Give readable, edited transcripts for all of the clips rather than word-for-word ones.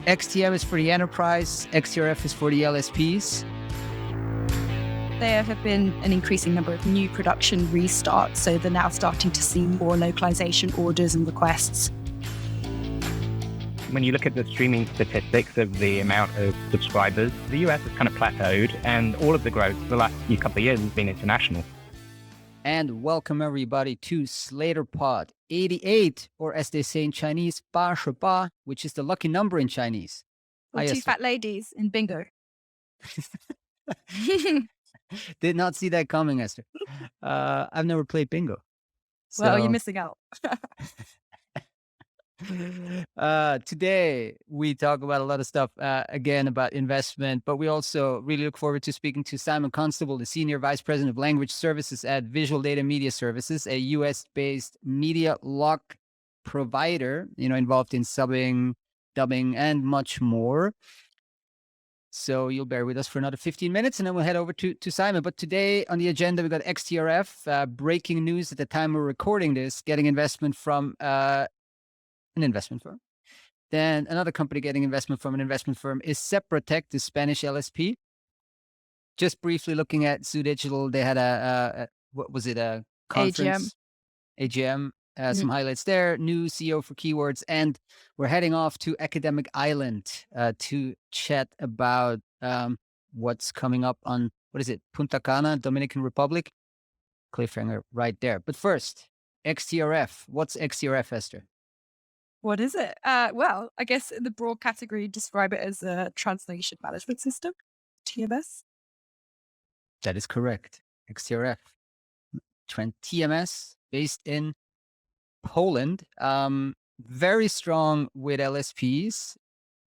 XTM is for the enterprise, XTRF is for the LSPs. There have been an increasing number of new production restarts, so they're now starting to see more localization orders and requests. When you look at the streaming statistics of the amount of subscribers, the US has kind of plateaued, and all of the growth the last couple of years has been international. And welcome everybody to Slater Pod 88, or as they say in Chinese, 88, which is the lucky number in Chinese. Or Hi, two Esther. fat ladies in bingo. Did not see that coming, Esther. I've never played bingo. Well, you're missing out. Today we talk about a lot of stuff, again, about investment, but we also really look forward to speaking to Simon Constable, the Senior Vice President of Language Services at Visual Data Media Services, a US-based media lock provider, involved in subbing, dubbing, and much more. So you'll bear with us for another 15 minutes, and then we'll head over to Simon. But today on the agenda, we got XTRF, breaking news at the time we're recording this, getting investment from an investment firm. Then another company getting investment from an investment firm is Sepratech, the Spanish LSP. Just briefly looking at Zoo Digital, they had a conference? AGM. Some highlights there, new CEO for Keywords, and we're heading off to Academic Island to chat about what's coming up on, Punta Cana, Dominican Republic? Cliffhanger right there. But first, XTRF. What's XTRF, Esther? What is it? Well, I guess in the broad category, describe it as a translation management system, TMS. That is correct. XTRF. TMS, based in Poland, very strong with LSPs,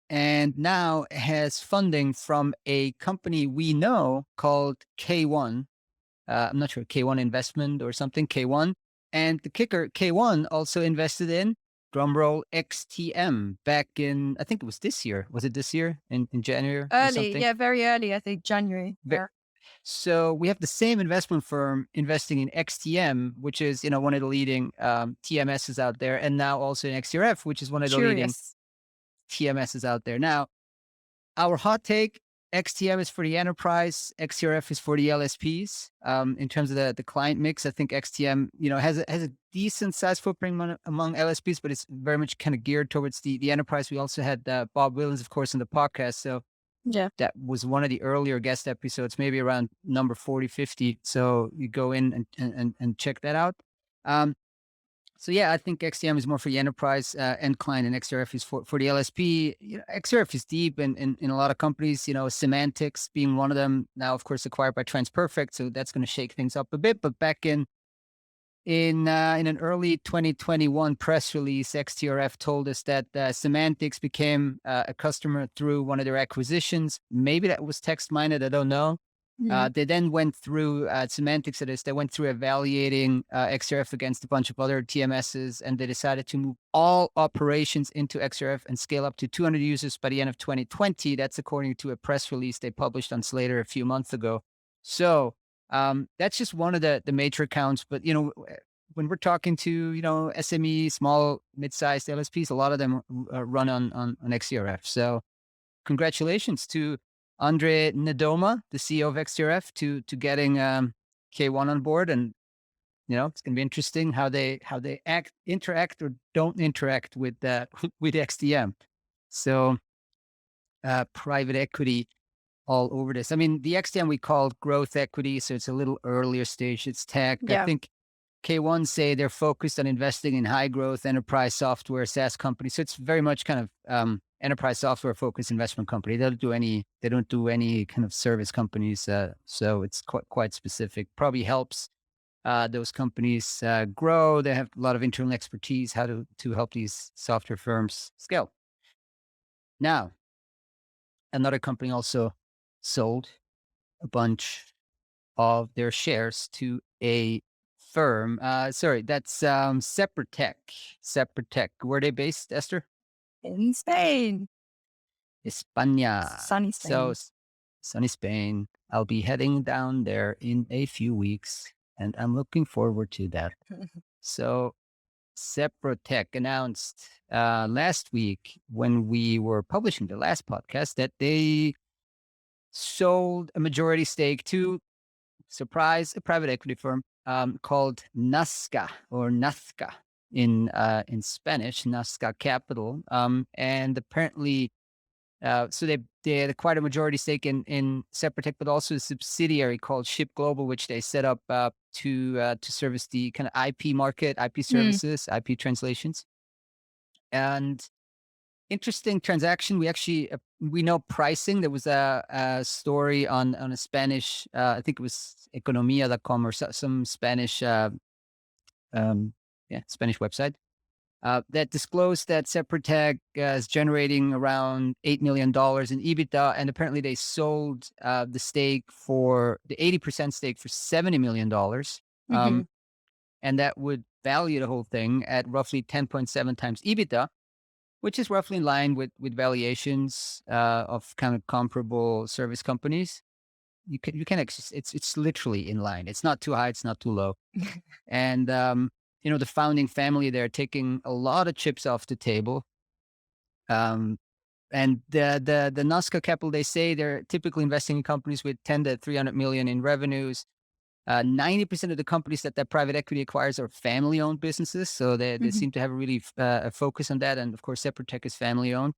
and now has funding from a company we know called K1. I'm not sure, K1 Investment or something, K1. And the kicker, K1 also invested in, drumroll, XTM back in, I think it was this year. Was it this year in January? Early, yeah, very early, I think, January. Yeah. So we have the same investment firm investing in XTM, which is, one of the leading TMSs out there, and now also in XTRF, which is one of the leading TMSs out there. Now, our hot take, XTM is for the enterprise, XTRF is for the LSPs. In terms of the client mix, I think XTM, has a decent size footprint among LSPs, but it's very much kind of geared towards the enterprise. We also had Bob Willens, of course, in the podcast. So yeah, that was one of the earlier guest episodes, maybe around number 40, 50. So you go in and check that out. So yeah, I think XTM is more for the enterprise end client, and XTRF is for the LSP. XTRF is deep in a lot of companies, Semantics being one of them. Now, of course, acquired by TransPerfect, so that's going to shake things up a bit. But back in an early 2021 press release, XTRF told us that Semantics became a customer through one of their acquisitions. Maybe that was TextMinded, I don't know. They then went through Semantics. They went through evaluating XTRF against a bunch of other TMSs, and they decided to move all operations into XTRF and scale up to 200 users by the end of 2020. That's according to a press release they published on Slater a few months ago. So that's just one of the major accounts. But, when we're talking to, SME, small, mid-sized LSPs, a lot of them run on XTRF. So congratulations to Andre Nadoma, the CEO of XTRF, to getting K1 on board. And, it's going to be interesting how they interact or don't interact with XTM. So private equity all over this. I mean, the XTM we called growth equity, so it's a little earlier stage. It's tech. Yeah. I think K1 say they're focused on investing in high growth enterprise software SaaS companies. So it's very much kind of enterprise software focused investment company. They don't do any kind of service companies. So it's quite specific. Probably helps those companies grow. They have a lot of internal expertise how to help these software firms scale. Now, another company also sold a bunch of their shares to a firm. That's Sepratech. Sepratech. Where are they based, Esther? In Spain. España. Sunny Spain. So, sunny Spain. I'll be heading down there in a few weeks, and I'm looking forward to that. So, Seprotech announced last week when we were publishing the last podcast that they sold a majority stake to, surprise, a private equity firm called Nazca or Nazca in Spanish, Nazca Capital. And apparently, so they had quite a majority stake in Seprotech, but also a subsidiary called Ship Global, which they set up to service the kind of IP market, IP services, IP translations. And interesting transaction. We actually we know pricing. There was a story on a Spanish, I think it was Economia.com or some Spanish, Spanish website that disclosed that Seprotech is generating around $8 million in EBITDA, and apparently they sold the stake for the 80% stake for $70 million, and that would value the whole thing at roughly 10.7 times EBITDA, which is roughly in line with valuations of kind of comparable service companies. You can it's literally in line. It's not too high, it's not too low. And the founding family, they're taking a lot of chips off the table. And the Nazca Capital, they say they're typically investing in companies with 10 to 300 million in revenues. 90% of the companies that private equity acquires are family-owned businesses, so they seem to have a really a focus on that. And of course, Seprotech is family-owned,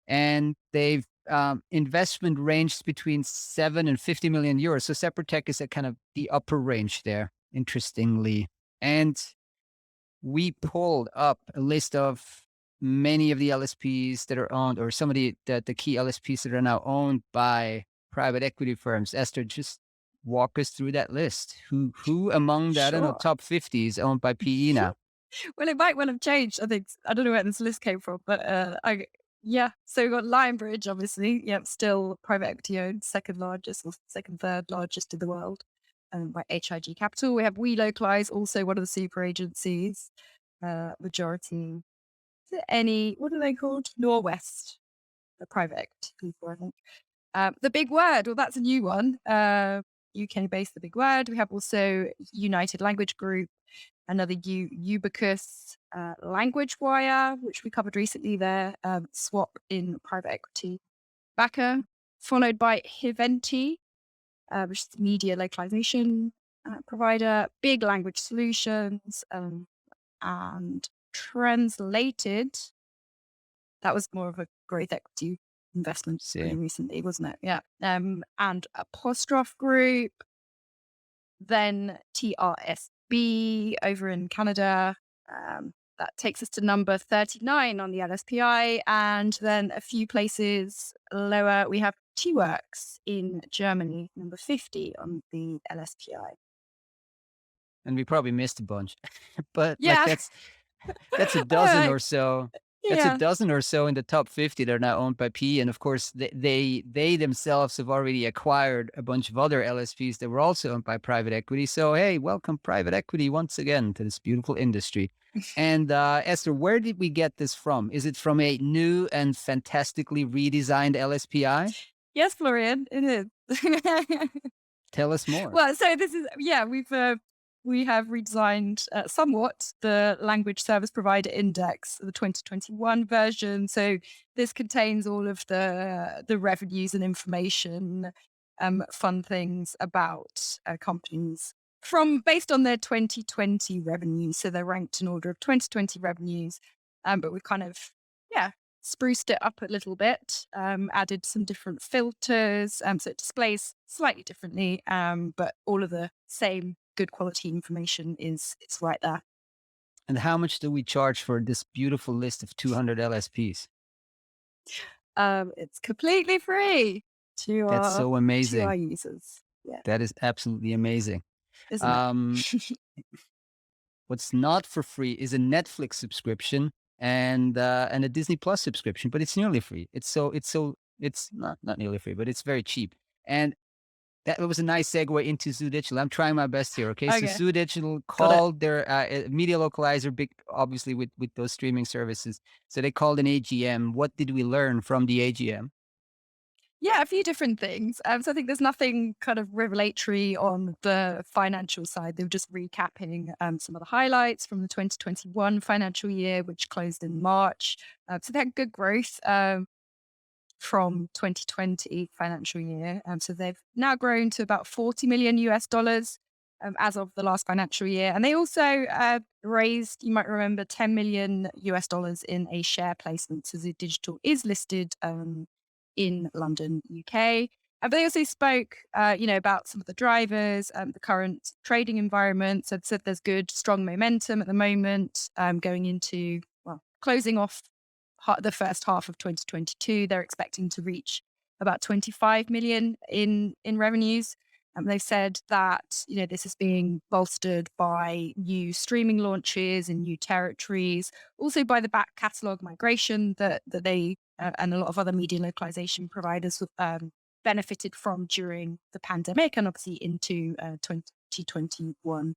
and they've investment ranged between 7 and 50 million euros. So Seprotech is at kind of the upper range there, interestingly. And we pulled up a list of many of the LSPs that are owned, or some of the key LSPs that are now owned by private equity firms. Esther, just walk us through that list. Who among that, I don't know, top 50 is owned by PE now? Well, it might well have changed. I think, I don't know where this list came from, but so we've got Lionbridge, obviously. Yeah, still private equity owned, second largest or third largest in the world, by HIG Capital. We have WeLocalize, also one of the super agencies, majority. Is it any, what are they called? Norwest, the private equity people, I think. The Big Word, well, that's a new one. UK-based The Big Word. We have also United Language Group, another Ubicus, LanguageWire, which we covered recently there, swap in private equity backer, followed by Hiventi, which is the media localization provider, Big Language Solutions, and Translated. That was more of a growth equity investment really recently, wasn't it? Yeah. And Apostrophe Group, then TRSB over in Canada. That takes us to number 39 on the LSPI. And then a few places lower, we have T-Works in Germany, number 50 on the LSPI. And we probably missed a bunch, but that's a dozen or so. That's a dozen or so in the top 50 that are now owned by PE. And of course, they themselves have already acquired a bunch of other LSPs that were also owned by private equity. So, hey, welcome private equity once again to this beautiful industry. And Esther, where did we get this from? Is it from a new and fantastically redesigned LSPI? Yes, Florian, it is. Tell us more. Well, so this is, we have redesigned somewhat the Language Service Provider Index, the 2021 version. So this contains all of the revenues and information, fun things about companies based on their 2020 revenues. So they're ranked in order of 2020 revenues, but we've kind of spruced it up a little bit, added some different filters, so it displays slightly differently, but all of the same good quality information is right there. And how much do we charge for this beautiful list of 200 LSPs? It's completely free to That's so amazing. To our users. Yeah. That is absolutely amazing. Isn't it? What's not for free is a Netflix subscription and a Disney Plus subscription, but it's nearly free. It's not nearly free, but it's very cheap. And that was a nice segue into Zoo Digital. I'm trying my best here, okay? So Zoo Digital called their media localizer, big, obviously with those streaming services. So they called an AGM. What did we learn from the AGM? Yeah, a few different things. So I think there's nothing kind of revelatory on the financial side. They were just recapping some of the highlights from the 2021 financial year, which closed in March. So they had good growth from 2020 financial year. So they've now grown to about 40 million US dollars as of the last financial year. And they also raised, you might remember, 10 million US dollars in a share placement. So Zoo Digital is listed in London, UK. But they also spoke, about some of the drivers, the current trading environment. So it said there's good, strong momentum at the moment going into, closing off the first half of 2022. They're expecting to reach about 25 million in revenues. They've said that this is being bolstered by new streaming launches in new territories, also by the back catalog migration that they and a lot of other media localization providers benefited from during the pandemic and obviously into 2021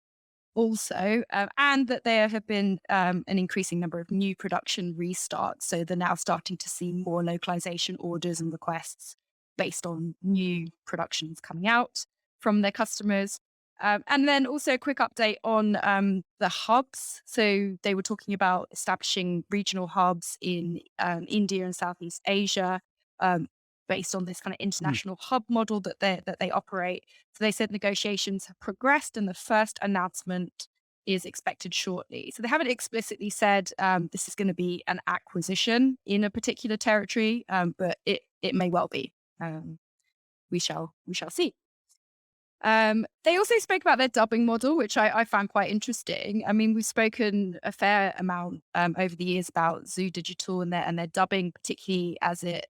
also, and that there have been an increasing number of new production restarts. So they're now starting to see more localization orders and requests based on new productions coming out from their customers. And then also a quick update on the hubs. So they were talking about establishing regional hubs in India and Southeast Asia, based on this kind of international hub model that they operate. So they said negotiations have progressed and the first announcement is expected shortly. So they haven't explicitly said this is going to be an acquisition in a particular territory, but it may well be. We shall see. They also spoke about their dubbing model, which I found quite interesting. I mean, we've spoken a fair amount over the years about Zoo Digital and their dubbing, particularly as it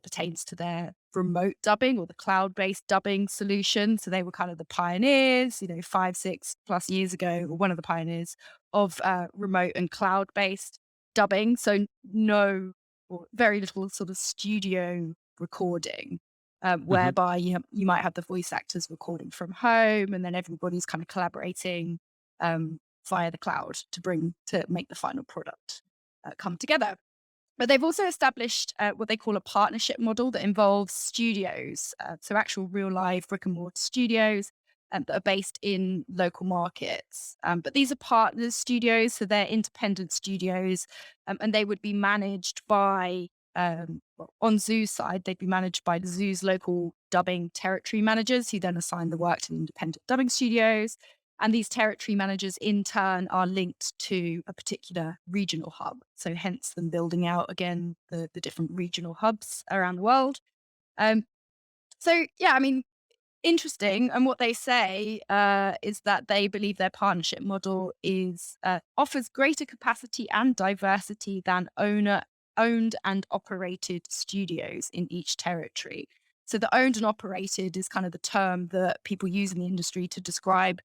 pertains to their remote dubbing or the cloud-based dubbing solution. So they were kind of the pioneers, 5-6+ years ago, or one of the pioneers of remote and cloud-based dubbing. So no or very little sort of studio recording. Whereby you might have the voice actors recording from home, and then everybody's kind of collaborating via the cloud to make the final product come together. But they've also established what they call a partnership model that involves studios, so actual real live brick and mortar studios that are based in local markets. But these are partners studios, so they're independent studios, and they would be managed by on Zoo's side, they'd be managed by the Zoo's local dubbing territory managers who then assign the work to the independent dubbing studios. And these territory managers in turn are linked to a particular regional hub. So hence them building out again the different regional hubs around the world. So yeah, I mean, interesting. And what they say is that they believe their partnership model offers greater capacity and diversity than owned and operated studios in each territory. So the owned and operated is kind of the term that people use in the industry to describe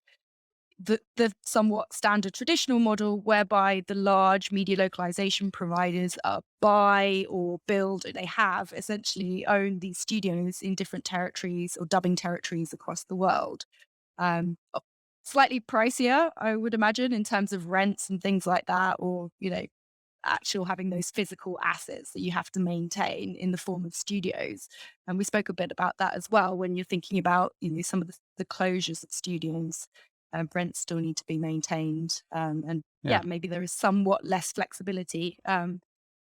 the somewhat standard traditional model whereby the large media localization providers buy or build, they have essentially owned these studios in different territories or dubbing territories across the world. Slightly pricier, I would imagine, in terms of rents and things like that, or, actual having those physical assets that you have to maintain in the form of studios. And we spoke a bit about that as well when you're thinking about, some of the closures of studios. Rents still need to be maintained. And maybe there is somewhat less flexibility. But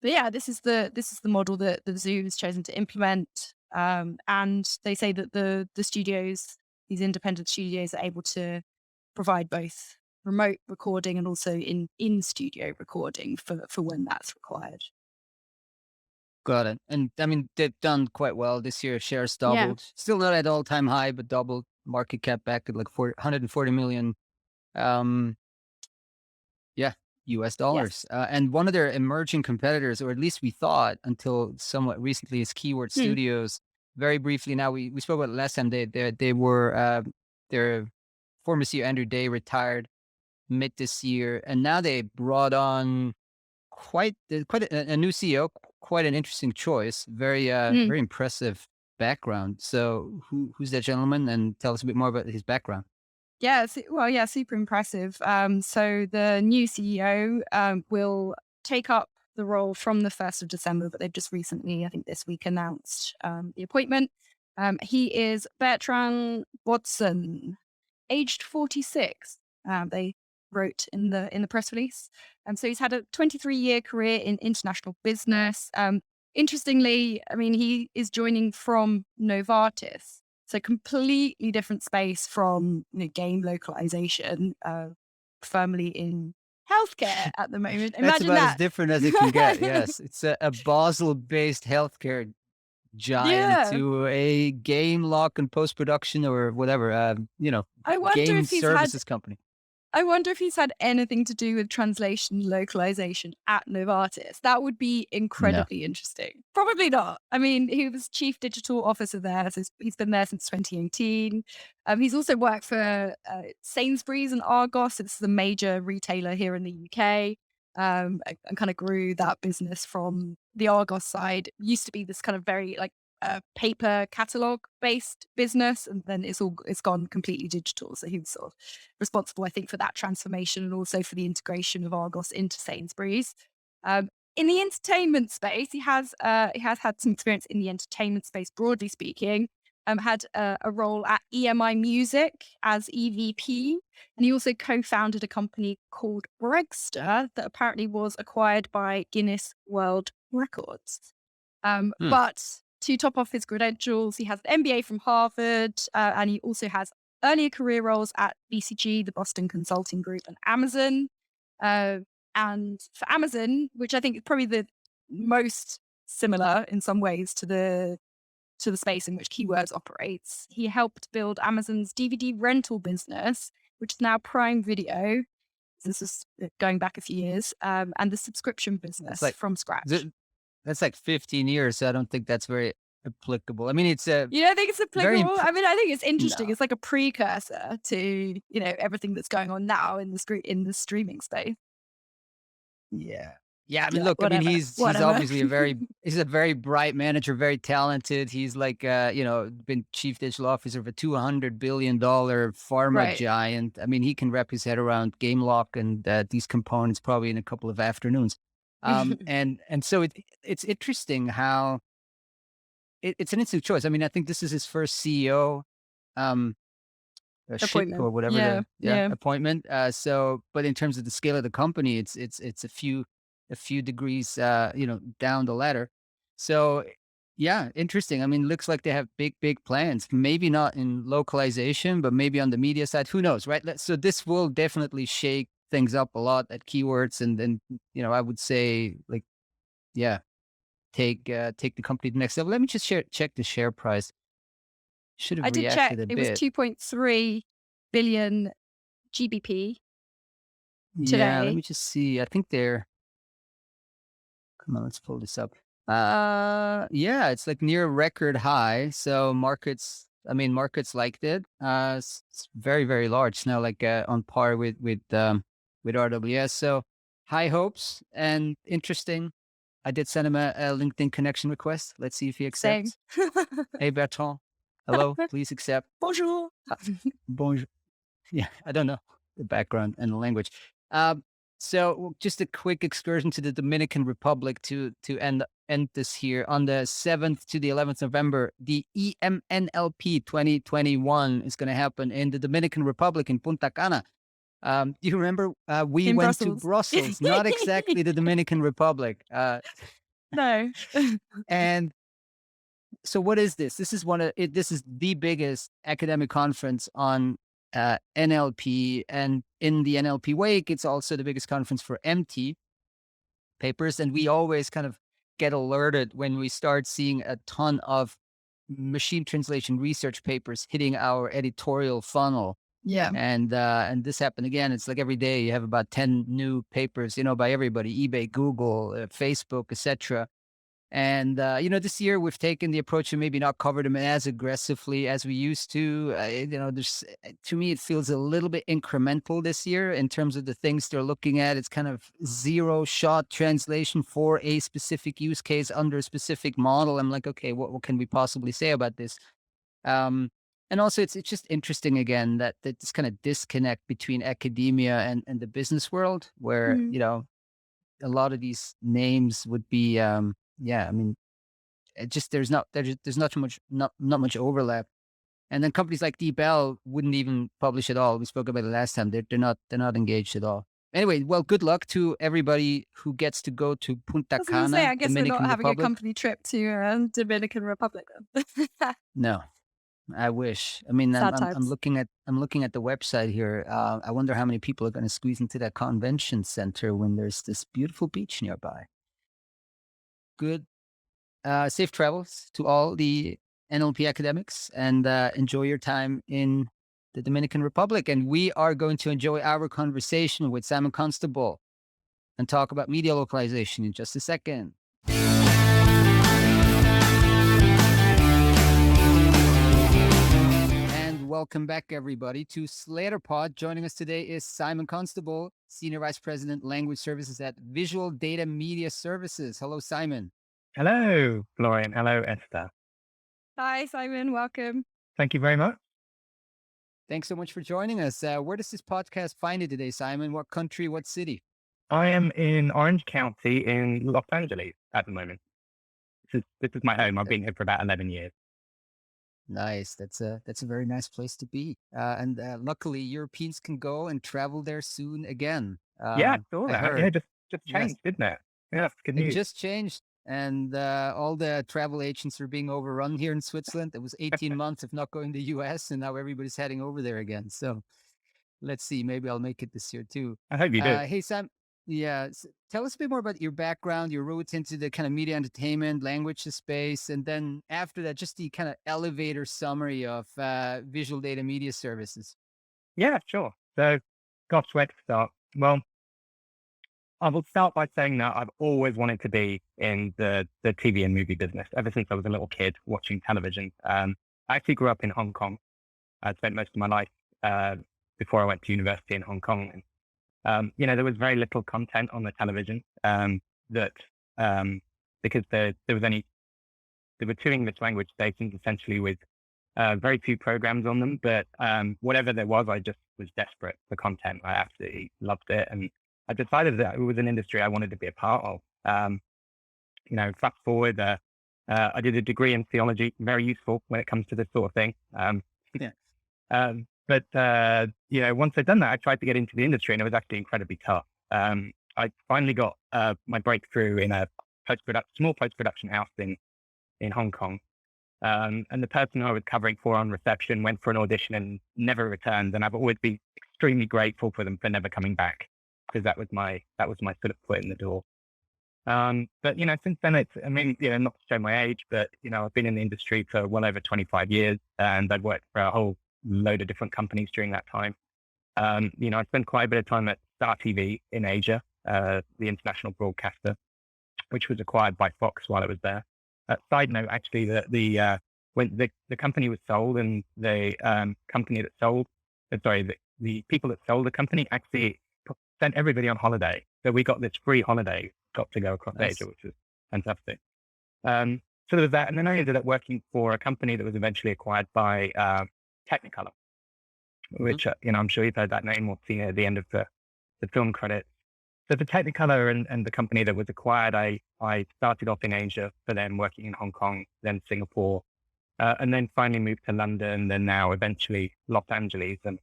yeah, this is the model that the Zoo has chosen to implement. And they say that the studios, these independent studios, are able to provide both remote recording and also in studio recording for when that's required. Got it. And I mean, they've done quite well this year. Shares Yeah. doubled. Still not at all-time high, but doubled. Market cap back at like 140 million. US dollars. Yes. And one of their emerging competitors, or at least we thought until somewhat recently, is Keyword Studios. Very briefly now, we spoke about it last time. They were their former CEO Andrew Day retired mid this year, and now they brought on quite a new CEO, quite an interesting choice. Very impressive background. So who's that gentleman? And tell us a bit more about his background. Yeah, super impressive. So the new CEO will take up the role from the 1st of December, but they've just recently, I think this week, announced the appointment. He is Bertrand Bodson, aged 46. They wrote in the press release. So he's had a 23-year career in international business. Interestingly, I mean, he is joining from Novartis, so completely different space from game localization, firmly in healthcare at the moment. That's Imagine about as that. different as it can get. Yes, it's a Basel-based healthcare giant Yeah. to a game lock and post-production or whatever, I wonder game if he's had services company. I wonder if he's had anything to do with translation localization at Novartis. That would be No. incredibly interesting. Probably not. I mean, he was chief digital officer there, so he's been there since 2018. He's also worked for Sainsbury's and Argos. It's the major retailer here in the UK. And kind of grew that business from the Argos side. Used to be this kind of very paper catalog based business, and then it's gone completely digital. So he was sort of responsible, I think, for that transformation and also for the integration of Argos into Sainsbury's. In the entertainment space, he has had some experience in the entertainment space, broadly speaking. Had a role at EMI Music as EVP, and he also co-founded a company called Bregster that apparently was acquired by Guinness World Records. But to top off his credentials, he has an MBA from Harvard, and he also has earlier career roles at BCG, the Boston Consulting Group, and Amazon. And for Amazon, which I think is probably the most similar in some ways to the space in which Keywords operates, he helped build Amazon's DVD rental business, which is now Prime Video. This is going back a few years, and the subscription business from scratch. That's like 15 years, so I don't think that's very applicable. I mean, it's a You don't think it's applicable? I mean, I think it's interesting. No. It's like a precursor to everything that's going on now in the streaming space. Yeah. I mean, Yeah, look, I mean, he's whatever. obviously he's a very bright manager, very talented. He's like, been chief digital officer of a $200 billion pharma Right. giant. I mean, he can wrap his head around game lock and these components probably in a couple of afternoons. And so it's interesting how it's an interesting choice. I mean, I think this is his first CEO ship Appointment. or whatever Yeah. appointment. But in terms of the scale of the company, it's a few degrees down the ladder. So yeah, interesting. I mean, looks like they have big plans. Maybe not in localization, but maybe on the media side. Who knows, right? So this will definitely shake things up a lot at Keywords, and then I would say take the company to the next level. Let me just check the share price. Should have I did check. reacted a It was bit. 2.3 billion GBP. Yeah, let today. me just see. I think they're. Come on, let's pull this up. Yeah, it's like near record high. So markets liked it. It's very, very large. It's now like on par with RWS. So high hopes and interesting. I did send him a LinkedIn connection request. Let's see if he accepts. Same. Hey Bertrand, hello, please accept. Bonjour. Bonjour. Yeah, I don't know the background and the language. So just a quick excursion to the Dominican Republic to end this here. On the 7th to the 11th November, the EMNLP 2021 is going to happen in the Dominican Republic in Punta Cana. Do you remember we In went Brussels. to Brussels, not exactly the Dominican Republic. No. And so what is this? This is this is the biggest academic conference on NLP, and in the NLP wake, it's also the biggest conference for MT papers. And we always kind of get alerted when we start seeing a ton of machine translation research papers hitting our editorial funnel. Yeah. And this happened again. It's like every day you have about 10 new papers, by everybody, eBay, Google, Facebook, etc. And, this year we've taken the approach to maybe not cover them as aggressively as we used to. To me, it feels a little bit incremental this year in terms of the things they're looking at. It's kind of zero shot translation for a specific use case under a specific model. I'm like, okay, what can we possibly say about this? And also it's just interesting again that this kind of disconnect between academia and the business world where, a lot of these names would be, yeah, I mean, there's not too much, not much overlap. And then companies like DeepL wouldn't even publish at all. We spoke about it last time. They're not engaged at all. Anyway, well, good luck to everybody who gets to go to I Punta was going to say, Cana, I guess we're not Dominican having a Republic. company trip to Dominican Republic then. No, I wish. I mean, Sad I'm times. looking at the website here. I wonder how many people are going to squeeze into that convention center when there's this beautiful beach nearby. Good, safe travels to all the NLP academics, and enjoy your time in the Dominican Republic. And we are going to enjoy our conversation with Simon Constable and talk about media localization in just a second. And welcome back, everybody, to SlaterPod. Joining us today is Simon Constable, Senior Vice President, Language Services at Visual Data Media Services. Hello, Simon. Hello, Florian. Hello, Esther. Hi, Simon. Welcome. Thank you very much. Thanks so much for joining us. Where does this podcast find you today, Simon? What country, what city? I am in Orange County in Los Angeles at the moment. This is my home. I've been here for about 11 years. Nice. That's a very nice place to be. And luckily, Europeans can go and travel there soon again. Yeah, I saw I that. heard. Yeah, just Yes, changed, didn't it? Yeah, it's good it news. just changed, and all the travel agents are being overrun here in Switzerland. It was 18 months of not going to the US, and now everybody's heading over there again. So let's see. Maybe I'll make it this year too. I hope you do. Hey, Sam. Yeah, tell us a bit more about your background, your roots into the kind of media entertainment, language space, and then after that, just the kind of elevator summary of Visual Data Media Services. Yeah, sure. So, gosh, where to start? Well, I will start by saying that I've always wanted to be in the TV and movie business ever since I was a little kid watching television. I actually grew up in Hong Kong. I spent most of my life before I went to university in Hong Kong. There was very little content on the television because there were two English language stations essentially with very few programs on them. But whatever there was, I just was desperate for content. I absolutely loved it, and I decided that it was an industry I wanted to be a part of. Fast forward, I did a degree in theology, very useful when it comes to this sort of thing. Yeah. But once I'd done that, I tried to get into the industry, and it was actually incredibly tough. I finally got my breakthrough in a small post-production house in Hong Kong. And the person I was covering for on reception went for an audition and never returned. And I've always been extremely grateful for them for never coming back, because that was my sort of foot in the door. But since then, not to show my age, but I've been in the industry for well over 25 years, and I've worked for a whole load of different companies during that time. I spent quite a bit of time at Star TV in Asia, the international broadcaster, which was acquired by Fox while I was there. Side note, actually, when the company was sold, and the company that sold, the people that sold the company actually sent everybody on holiday. So we got this free holiday, got to go across Asia, which was fantastic. So there was that. And then I ended up working for a company that was eventually acquired by Technicolor, which, I'm sure you've heard that name or seen it at the end of the film credits. So for Technicolor and the company that was acquired, I started off in Asia, for then working in Hong Kong, then Singapore, and then finally moved to London, then now eventually Los Angeles. And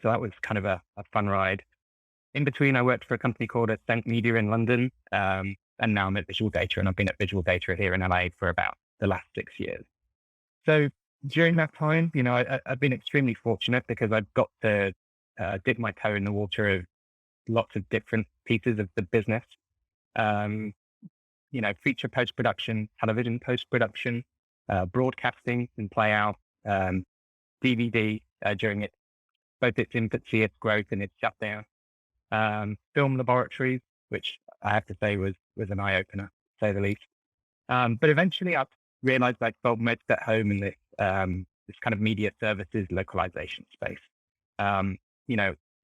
so that was kind of a fun ride. In between, I worked for a company called Ascent Media in London, and now I'm at Visual Data, and I've been at Visual Data here in LA for about the last 6 years. So during that time, I've been extremely fortunate because I've got to dip my toe in the water of lots of different pieces of the business. Feature post-production, television post-production, broadcasting and play out, DVD during both its infancy, its growth, and its shutdown. Film laboratories, which I have to say was an eye-opener, to say the least. But eventually I've realized I felt most at home in this kind of media services localization space.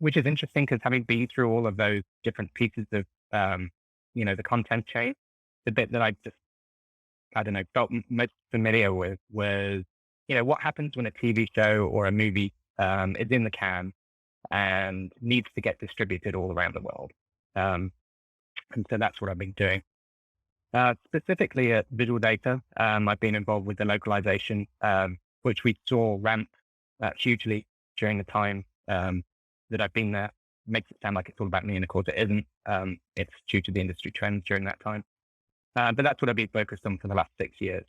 Which is interesting because having been through all of those different pieces of, the content chain, the bit that I just, felt most familiar with was, what happens when a TV show or a movie is in the can and needs to get distributed all around the world. And so that's what I've been doing. Specifically at Visual Data, I've been involved with the localization, which we saw ramp hugely during the time that I've been there. Makes it sound like it's all about me, and of course it isn't. It's due to the industry trends during that time. But that's what I've been focused on for the last 6 years.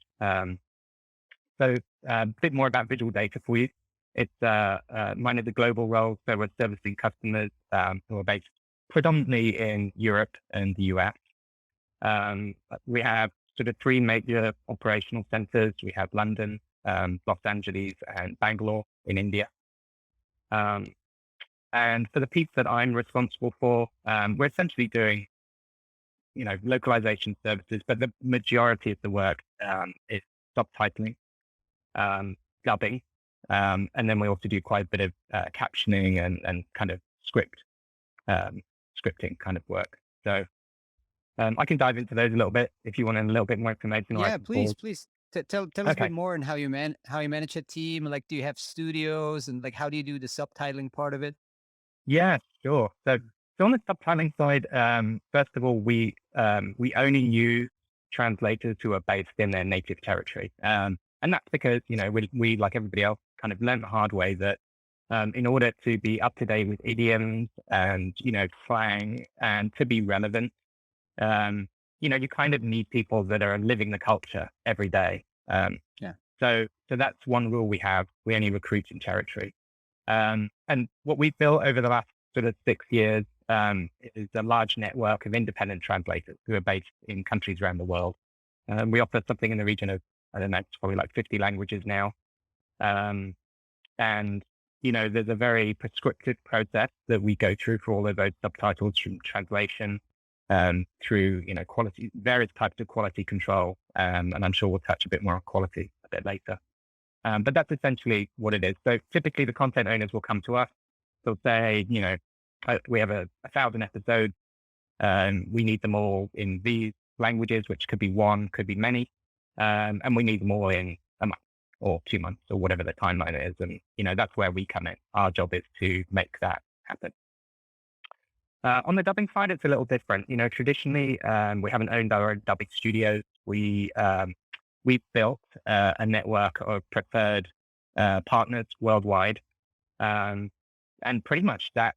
So a bit more about Visual Data for you. It's mine is a global role, so we're servicing customers who are based predominantly in Europe and the US. We have sort of 3 major operational centers. We have London, Los Angeles, and Bangalore in India. And for the piece that I'm responsible for, we're essentially doing, localization services, but the majority of the work is subtitling, dubbing, and then we also do quite a bit of captioning and kind of scripting kind of work. So I can dive into those a little bit if you want a little bit more information. Yeah, please, please. Tell us a Okay. bit more on how you manage a team. Like, do you have studios, and like, how do you do the subtitling part of it? Yeah, sure. So on the subtitling side, first of all, we only use translators who are based in their native territory. And that's because, we, like everybody else, kind of learned the hard way that in order to be up to date with idioms and, slang and to be relevant, you kind of need people that are living the culture every day. Yeah. So that's one rule we have. We only recruit in territory. And what we've built over the last sort of 6 years is a large network of independent translators who are based in countries around the world. We offer something in the region of, I don't know, it's probably like 50 languages now. And, there's a very prescriptive process that we go through for all of those subtitles, from translation through, quality, various types of quality control. And I'm sure we'll touch a bit more on quality a bit later. But that's essentially what it is. So typically the content owners will come to us. They'll say, we have 1,000 episodes. We need them all in these languages, which could be one, could be many. And we need them all in a month or 2 months or whatever the timeline is. And, that's where we come in. Our job is to make that happen. On the dubbing side, it's a little different. Traditionally, we haven't owned our own dubbing studios. We've built a network of preferred partners worldwide. And pretty much that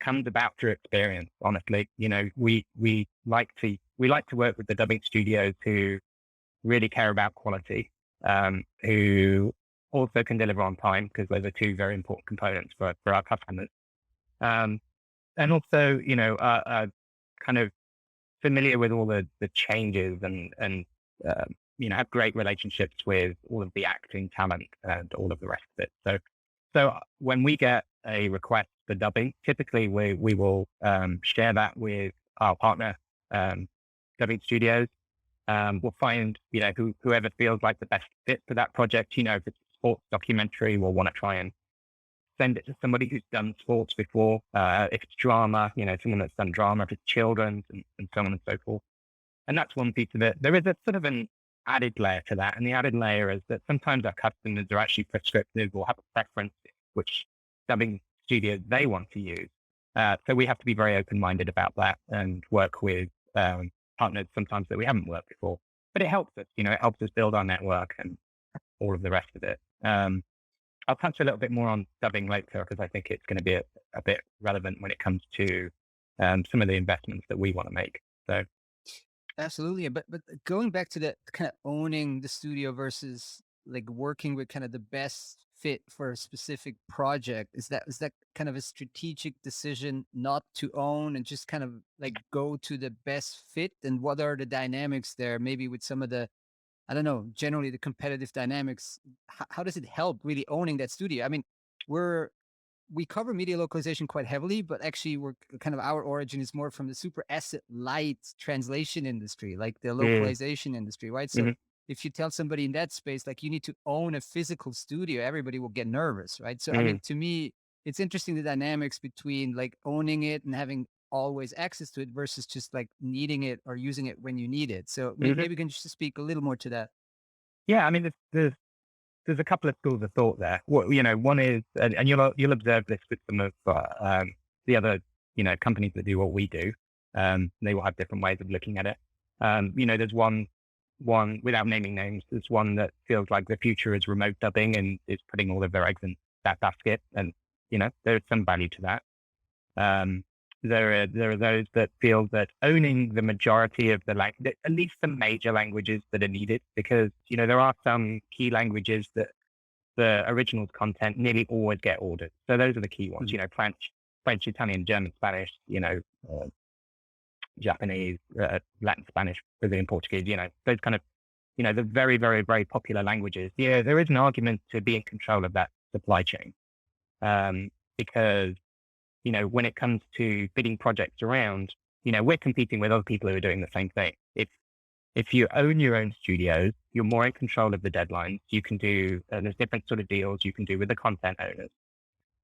comes about through experience, honestly. We like to work with the dubbing studios who really care about quality, who also can deliver on time, because those are 2 very important components for our customers. And also, are kind of familiar with all the changes and have great relationships with all of the acting talent and all of the rest of it. So when we get a request for dubbing, typically we will share that with our partner dubbing studios. We'll find, whoever feels like the best fit for that project. If it's a sports documentary, we'll want to try and send it to somebody who's done sports before. If it's drama, someone that's done drama. If it's children's, and so on and so forth. And that's one piece of it. There is a sort of an added layer to that. And the added layer is that sometimes our customers are actually prescriptive or have a preference which dubbing studio they want to use. So we have to be very open-minded about that and work with partners sometimes that we haven't worked before. But it helps us, it helps us build our network and all of the rest of it. I'll touch a little bit more on dubbing later, because I think it's going to be a bit relevant when it comes to some of the investments that we want to make. So, absolutely. But going back to the kind of owning the studio versus like working with kind of the best fit for a specific project, is that kind of a strategic decision not to own and just kind of like go to the best fit? And what are the dynamics there? Maybe with some of the, I don't know, generally the competitive dynamics. How does it help really owning that studio? I mean, we cover media localization quite heavily, but actually we're kind of, our origin is more from the super asset light translation industry, like the localization industry, right? So if you tell somebody in that space, like, you need to own a physical studio, everybody will get nervous, right? So I mean, to me, it's interesting, the dynamics between like owning it and having always access to it versus just like needing it or using it when you need it. So maybe we can just speak a little more to that. Yeah, I mean, there's a couple of schools of thought there. One is, and you'll observe this with some of the other companies that do what we do. They will have different ways of looking at it. There's one without naming names, there's one that feels like the future is remote dubbing and is putting all of their eggs in that basket. And, there's some value to that. There are those that feel that owning the majority of the language, at least the major languages that are needed, because, there are some key languages that the originals content nearly always get ordered. So those are the key ones, French, Italian, German, Spanish, Japanese, Latin, Spanish, Brazilian, Portuguese, those kind of, the very, very, very popular languages. Yeah, there is an argument to be in control of that supply chain. Because, when it comes to bidding projects around, we're competing with other people who are doing the same thing. If you own your own studios, you're more in control of the deadlines. You can do, there's different sort of deals you can do with the content owners.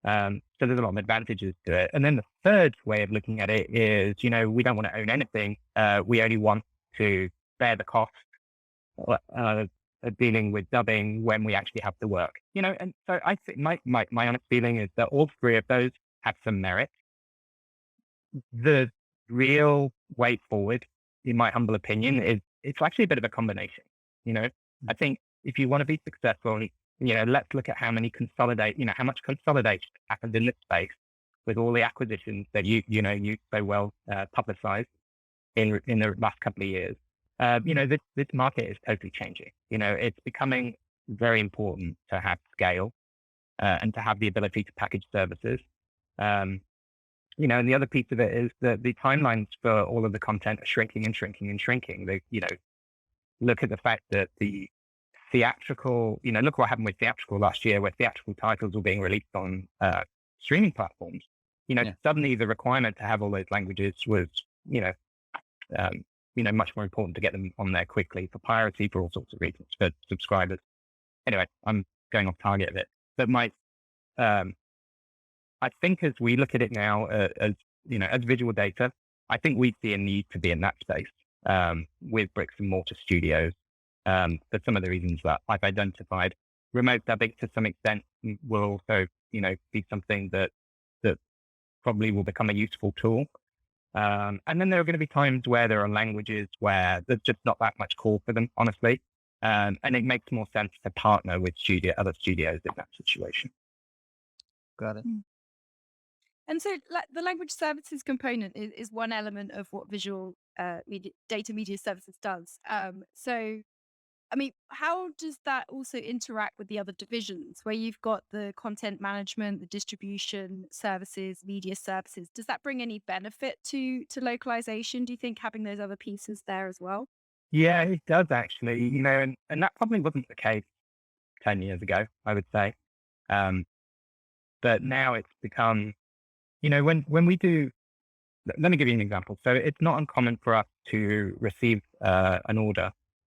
So there's a lot of advantages to it. And then the third way of looking at it is, we don't want to own anything. We only want to bear the cost of dealing with dubbing when we actually have the work. And so I think my honest feeling is that all three of those have some merit. The real way forward, in my humble opinion, is it's actually a bit of a combination. I think if you want to be successful, let's look at how much consolidation happened in this space with all the acquisitions that you so well publicized in the last couple of years. This market is totally changing. It's becoming very important to have scale and to have the ability to package services. And the other piece of it is that the timelines for all of the content are shrinking and shrinking and shrinking. Look at the fact that the theatrical, look what happened with theatrical last year, where theatrical titles were being released on streaming platforms. Suddenly the requirement to have all those languages was, much more important to get them on there quickly for piracy, for all sorts of reasons, for subscribers. Anyway, I'm going off target a bit. But I think as we look at it now, as visual data, I think we see a need to be in that space with bricks and mortar studios. For some of the reasons that I've identified. Remote dubbing to some extent will also, be something that probably will become a useful tool. And then there are going to be times where there are languages where there's just not that much call for them, honestly. And it makes more sense to partner with other studios in that situation. Got it. And so the language services component is one element of what visual data media services does. So, how does that also interact with the other divisions where you've got the content management, the distribution services, media services? Does that bring any benefit to localization? Do you think having those other pieces there as well? Yeah, it does actually, and that probably wasn't the case 10 years ago, I would say. But now it's become, when we do, let me give you an example. So it's not uncommon for us to receive an order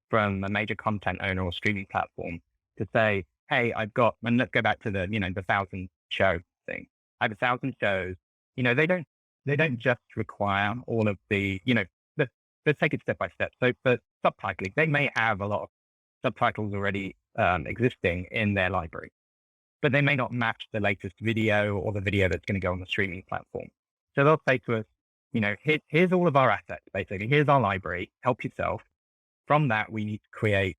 from a major content owner or streaming platform to say, hey, I've got, and let's go back to the 1,000 show thing. I have 1,000 shows. They don't just require all of the, let's take it step by step. So for subtitling, they may have a lot of subtitles already existing in their library, but they may not match the latest video or the video that's going to go on the streaming platform. So they'll say to us, here's all of our assets, basically. Here's our library. Help yourself. From that, we need to create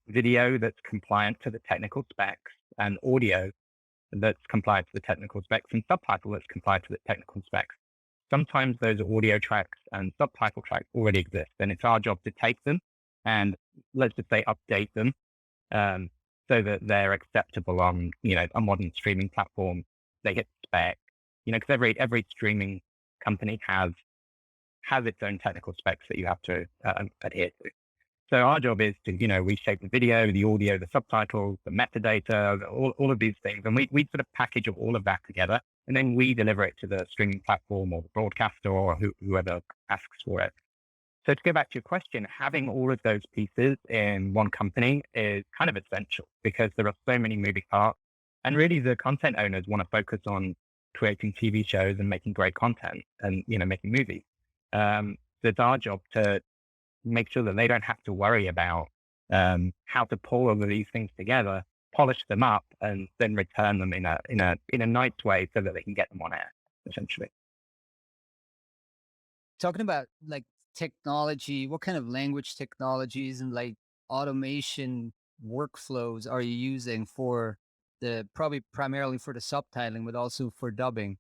video that's compliant to the technical specs and audio that's compliant to the technical specs and subtitle that's compliant to the technical specs. Sometimes those audio tracks and subtitle tracks already exist, and it's our job to take them and let's just say update them so that they're acceptable on a modern streaming platform. They hit spec, because every streaming company has its own technical specs that you have to adhere to. So our job is to, reshape the video, the audio, the subtitles, the metadata, all of these things. And we sort of package all of that together. And then we deliver it to the streaming platform or the broadcaster or whoever asks for it. So to go back to your question, having all of those pieces in one company is kind of essential because there are so many moving parts. And really the content owners want to focus on creating TV shows and making great content and, making movies. So it's our job to make sure that they don't have to worry about how to pull all of these things together, polish them up, and then return them in a nice way so that they can get them on air, essentially. talking about like technology, what kind of language technologies and like automation workflows are you using for the probably primarily for the subtitling, but also for dubbing?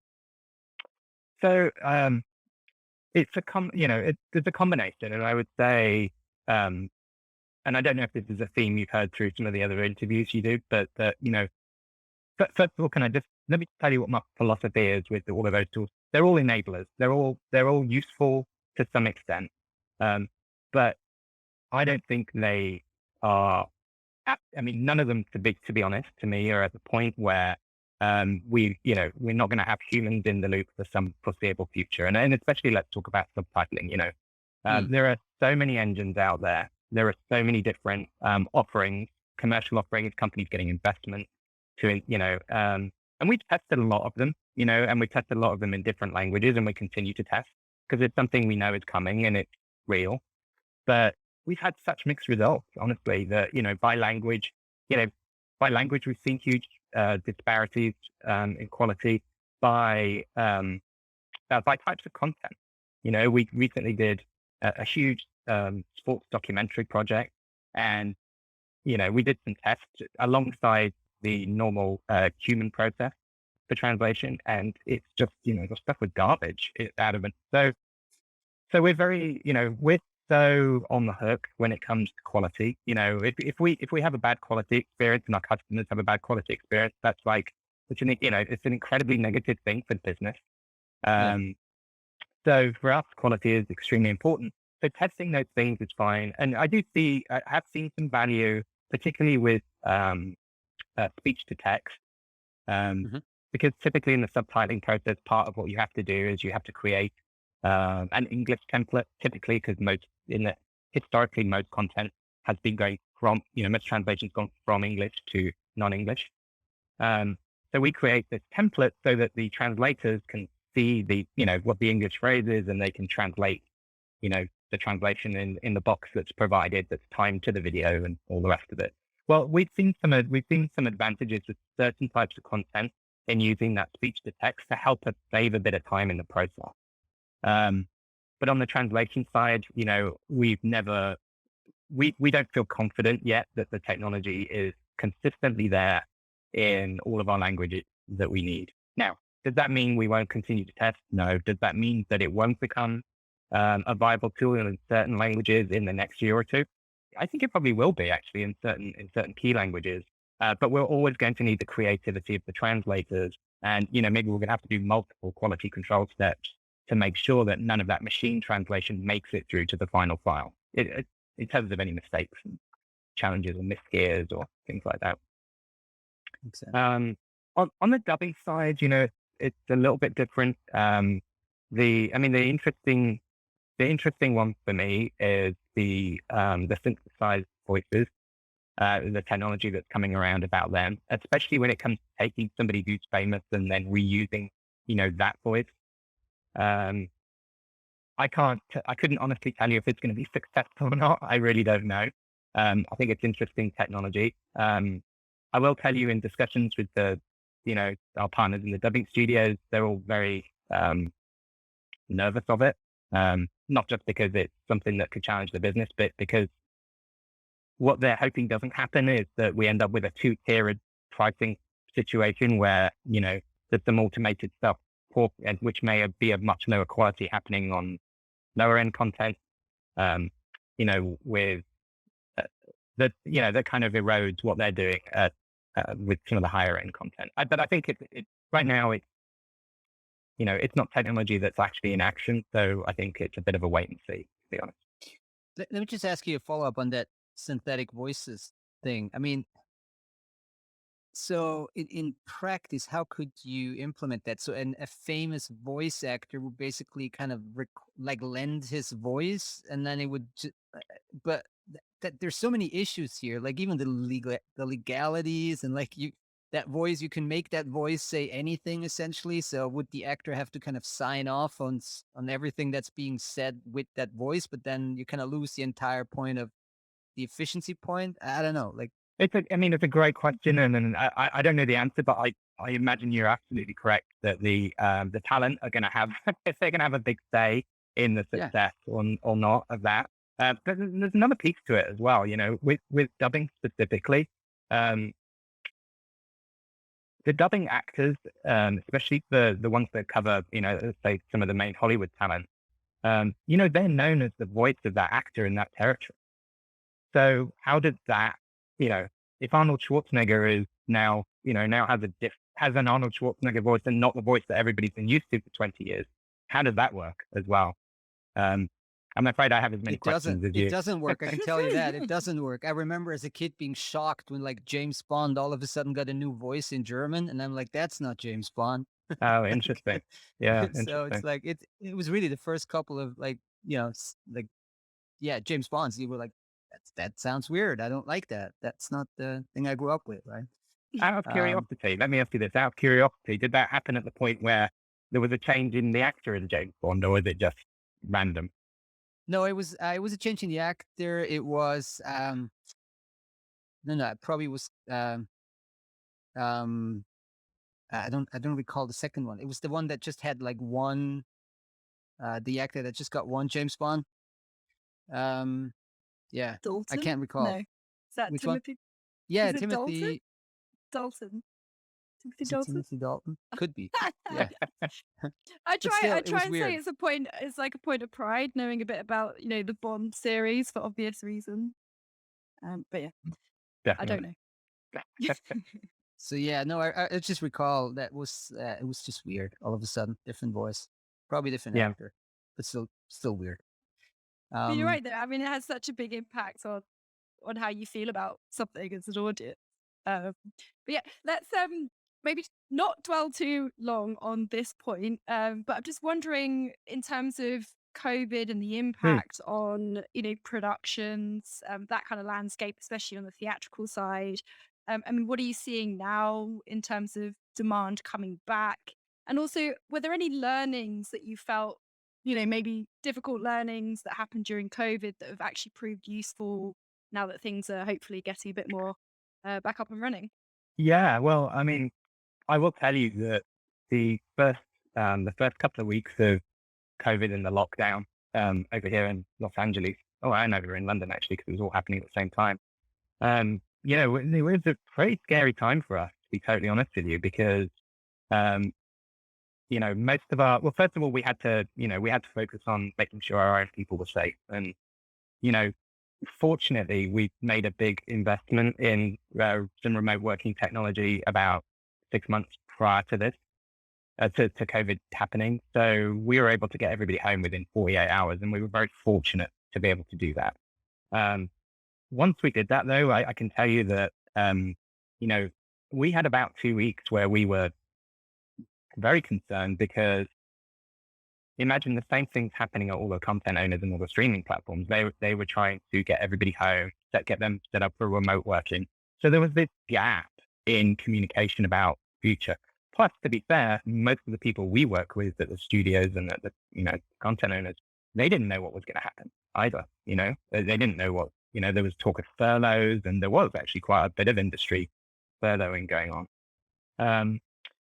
So it's there's a combination, and I would say, um, and I don't know if this is a theme you've heard through some of the other interviews you do, but first of all, can I just let me tell you what my philosophy is with all of those tools? They're all enablers. They're all useful to some extent, but I don't think they are. I mean, none of them, to be honest, to me, are at the point where we're not going to have humans in the loop for some foreseeable future. And especially, let's talk about subtitling. Mm, There are so many engines out there. There are so many different offerings, commercial offerings, companies getting investment and we've tested a lot of them, and we tested a lot of them in different languages, and we continue to test because it's something we know is coming and it's real. But we've had such mixed results, honestly, that, you know, by language, we've seen huge disparities in quality by types of content. We recently did a huge sports documentary project, and, we did some tests alongside the normal human process for translation, and it's just, the stuff was garbage out of it. So we're so on the hook when it comes to quality. If we have a bad quality experience and our customers have a bad quality experience, it's an incredibly negative thing for business. yeah. Um, so for us, quality is extremely important. So testing those things is fine, and I have seen some value, particularly with speech to text. Um, Hmm. because typically in the subtitling process, part of what you have to do is you have to create an English template, typically, because historically, most content has been going from, most translations gone from English to non-English. So we create this template so that the translators can see what the English phrase is, and they can translate, the translation in the box that's provided, that's timed to the video and all the rest of it. Well, we've seen some advantages with certain types of content in using that speech to text to help us save a bit of time in the process. Um, but on the translation side, we don't feel confident yet that the technology is consistently there in all of our languages that we need. Now, does that mean we won't continue to test? No. Does that mean that it won't become a viable tool in certain languages in the next year or two? I think it probably will be, actually, in certain key languages. But we're always going to need the creativity of the translators, and maybe we're going to have to do multiple quality control steps to make sure that none of that machine translation makes it through to the final file, in terms of any mistakes and challenges or misgears or things like that. Makes sense. On the dubbing side, it's a little bit different. The interesting one for me is the synthesized voices, the technology that's coming around about them, especially when it comes to taking somebody who's famous and then reusing, that voice. Um, I couldn't honestly tell you if it's going to be successful or not. I really don't know. I think it's interesting technology. I will tell you, in discussions with our partners in the dubbing studios, they're all very nervous of it. Not just because it's something that could challenge the business, but because what they're hoping doesn't happen is that we end up with a two-tiered pricing situation where, there's some automated stuff, which may be of much lower quality, happening on lower end content, with that kind of erodes what they're doing with some of the higher end content. But I think right now, it's not technology that's actually in action. So I think it's a bit of a wait and see, to be honest. Let me just ask you a follow up on that synthetic voices thing. I mean, so in practice, how could you implement that? So a famous voice actor would basically kind of like lend his voice, and then it would. But that there's so many issues here, like even the legalities, and like that voice, you can make that voice say anything essentially. So would the actor have to kind of sign off on on everything that's being said with that voice? But then you kind of lose the entire point of the efficiency point. I don't know, like. It's a great question, and I don't know the answer, but I imagine you're absolutely correct that the talent are going to have if they're going to have a big say in the Yeah. success or not of that. But there's another piece to it as well, with dubbing specifically. The dubbing actors, especially the ones that cover, let's say some of the main Hollywood talent, they're known as the voice of that actor in that territory. So how did that, if Arnold Schwarzenegger is now, now has an Arnold Schwarzenegger voice and not the voice that everybody's been used to for 20 years, how does that work as well? I'm afraid I have as many questions as you. It doesn't work. I can tell you that it doesn't work. I remember as a kid being shocked when like James Bond all of a sudden got a new voice in German, and I'm like, that's not James Bond. Oh, interesting. Yeah, So it's interesting. like it was really the first couple of like like James Bonds. You were like, that sounds weird. I don't like that. That's not the thing I grew up with, right? Out of curiosity, let me ask you this. Out of curiosity, did that happen at the point where there was a change in the actor in James Bond, or was it just random? No, it was a change in the actor. It was no, it probably was um I don't recall the second one. It was the one that just had like one the actor that just got one James Bond. Yeah. I Dalton? can't recall. No. Is that Which one? Timothy? Yeah, Is it Timothy. Dalton? Timothy Is it Dalton? Timothy Dalton? Could be. Yeah. I still, try it was and weird. say it's like a point of pride knowing a bit about, the Bond series for obvious reasons. But yeah, I don't know. So yeah, no, I just recall that was it was just weird. All of a sudden, different voice, probably different Yeah. actor, but still weird. But you're right though. I mean, it has such a big impact on how you feel about something as an audience. But yeah, let's maybe not dwell too long on this point. But I'm just wondering, in terms of COVID and the impact on productions, that kind of landscape, especially on the theatrical side. I mean, what are you seeing now in terms of demand coming back? And also, were there any learnings that you felt, maybe difficult learnings that happened during COVID that have actually proved useful now that things are hopefully getting a bit more back up and running? Yeah, well, I mean, I will tell you that the first couple of weeks of COVID and the lockdown over here in Los Angeles, and over in London actually, because it was all happening at the same time. It was a pretty scary time for us, to be totally honest with you, because most of first of all, we had to focus on making sure our own people were safe, and fortunately, we made a big investment in some remote working technology about 6 months prior to this, to COVID happening. So we were able to get everybody home within 48 hours, and we were very fortunate to be able to do that. Once we did that, though, I can tell you that, we had about 2 weeks where we were very concerned, because imagine the same things happening at all the content owners and all the streaming platforms. They were trying to get everybody home, get them set up for remote working. So there was this gap in communication about future. Plus, to be fair, most of the people we work with at the studios and at the content owners, they didn't know what was going to happen either. They didn't know what, there was talk of furloughs, and there was actually quite a bit of industry furloughing going on.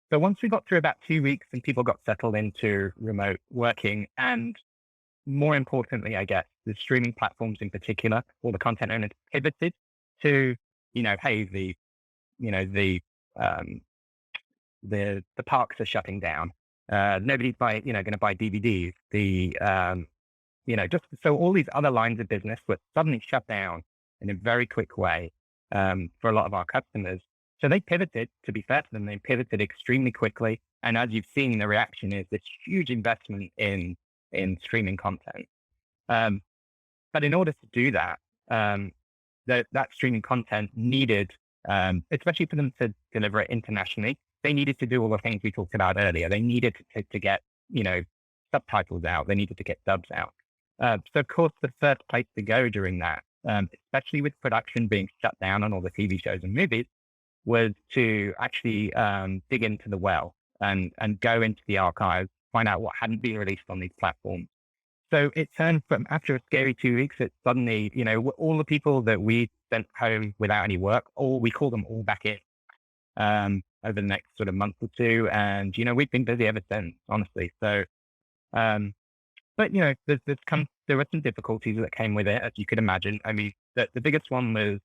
So once we got through about 2 weeks and people got settled into remote working, and more importantly, I guess, the streaming platforms in particular, all the content owners pivoted to, hey, the parks are shutting down. Nobody's going to buy DVDs. Just so all these other lines of business were suddenly shut down in a very quick way for a lot of our customers. So they pivoted. To be fair to them, they pivoted extremely quickly. And as you've seen, the reaction is this huge investment in streaming content. But in order to do that, that streaming content needed, especially for them to deliver it internationally, they needed to do all the things we talked about earlier. They needed to get, subtitles out. They needed to get dubs out. So of course, the first place to go during that, especially with production being shut down on all the TV shows and movies, was to actually dig into the well and go into the archives, find out what hadn't been released on these platforms. So it turned from, after a scary 2 weeks, it suddenly, all the people that we sent home without any work, we called them all back in over the next sort of month or two. And, we've been busy ever since, honestly. So but there were some difficulties that came with it, as you could imagine. I mean, the biggest one was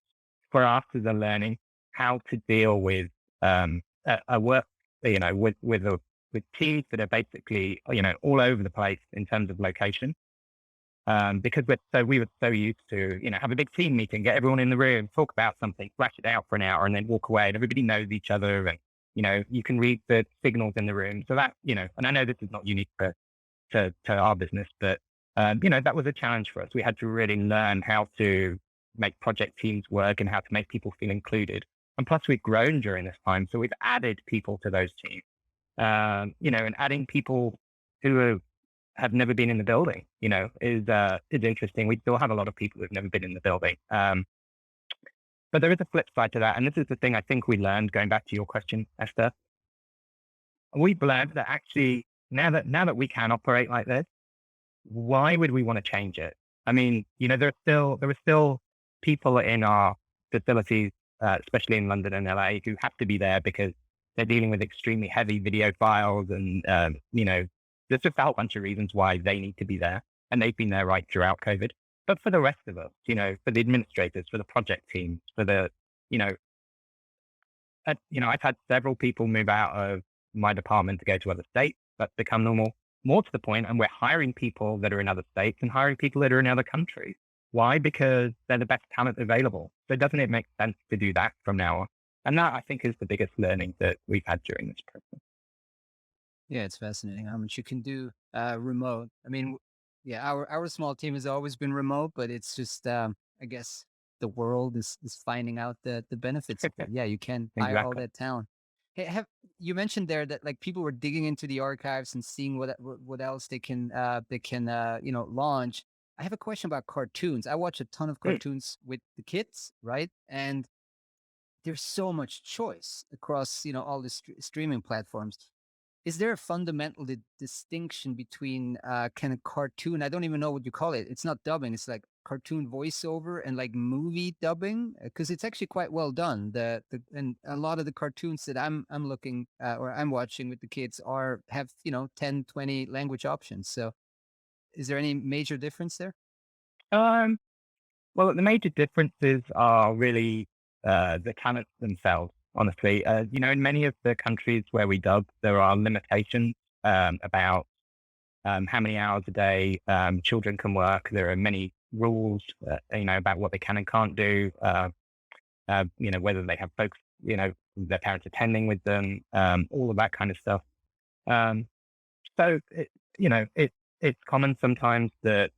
for us as a learning how to deal with a work, with teams that are basically, all over the place in terms of location. Because we were so used to, have a big team meeting, get everyone in the room, talk about something, thrash it out for an hour, and then walk away. And everybody knows each other, and you can read the signals in the room. So that, and I know this is not unique to our business, but that was a challenge for us. We had to really learn how to make project teams work and how to make people feel included. And plus, we've grown during this time, so we've added people to those teams. And adding people who have never been in the building, is interesting. We still have a lot of people who've never been in the building. But there is a flip side to that. And this is the thing I think we learned, going back to your question, Esther. We've learned that actually, now that we can operate like this, why would we want to change it? I mean, there are still people in our facilities, especially in London and LA, who have to be there because they're dealing with extremely heavy video files, and there's just a whole bunch of reasons why they need to be there, and they've been there right throughout COVID. But for the rest of us, for the administrators, for the project teams, for the, I've had several people move out of my department to go to other states. That's become normal. More to the point, and we're hiring people that are in other states and hiring people that are in other countries. Why? Because they're the best talent available. So doesn't it make sense to do that from now on? And that, I think, is the biggest learning that we've had during this process. Yeah, it's fascinating how much you can do remote. I mean, yeah, our small team has always been remote, but it's just, I guess the world is finding out the benefits of it. Yeah, you can hire all Exactly. that talent. Hey, you mentioned there that like people were digging into the archives and seeing what else they can launch. I have a question about cartoons. I watch a ton of Mm. cartoons with the kids, right? And there's so much choice across all the streaming platforms. Is there a fundamental distinction between kind of cartoon? I don't even know what you call it. It's not dubbing. It's like cartoon voiceover and like movie dubbing, because it's actually quite well done. And a lot of the cartoons that I'm looking or I'm watching with the kids have 10, 20 language options. So is there any major difference there? Um, well, the major differences are really the talents themselves, honestly. In many of the countries where we dub, there are limitations about how many hours a day children can work. There are many rules, about what they can and can't do, whether they have folks, their parents attending with them, all of that kind of stuff. Um, so, it's common sometimes that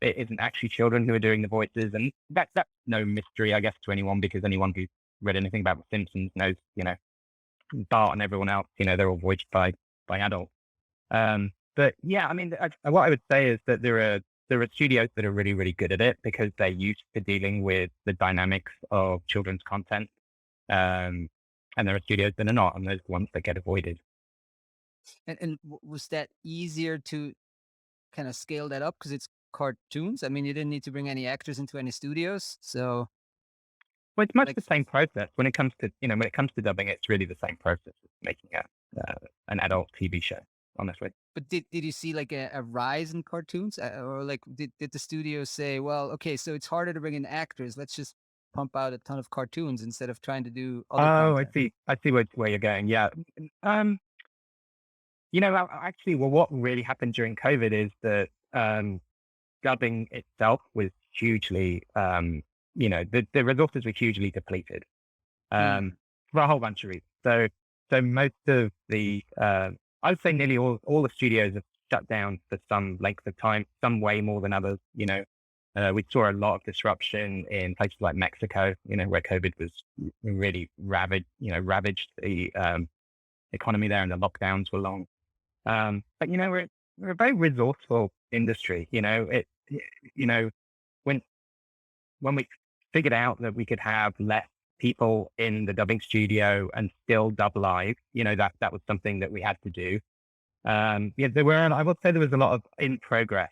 it isn't actually children who are doing the voices. And that's no mystery, I guess, to anyone, because anyone who's read anything about The Simpsons knows, Bart and everyone else, they're all voiced by adults. But yeah, I mean, what I would say is that there are studios that are really, really good at it because they're used to dealing with the dynamics of children's content. And there are studios that are not, and those are the ones that get avoided. And was that easier to kind of scale that up because it's cartoons? I mean, you didn't need to bring any actors into any studios, so Well, it's much like, the same process when it comes to, dubbing. It's really the same process as making an adult TV show, honestly. but did you see like a rise in cartoons, or like did the studio say, well, okay, so it's harder to bring in actors, let's just pump out a ton of cartoons instead of trying to do other Oh, I content? see. I see where you're going. Yeah. Um, actually, well, what really happened during COVID is that dubbing itself was hugely, the resources were hugely depleted Mm, for a whole bunch of reasons. So most of the, I would say nearly all the studios have shut down for some length of time, some way more than others. We saw a lot of disruption in places like Mexico, where COVID was really ravaged the economy there, and the lockdowns were long. But we're a very resourceful industry. You know, when when we figured out that we could have less people in the dubbing studio and still dub live, that was something that we had to do. Yeah, I would say there was a lot of in progress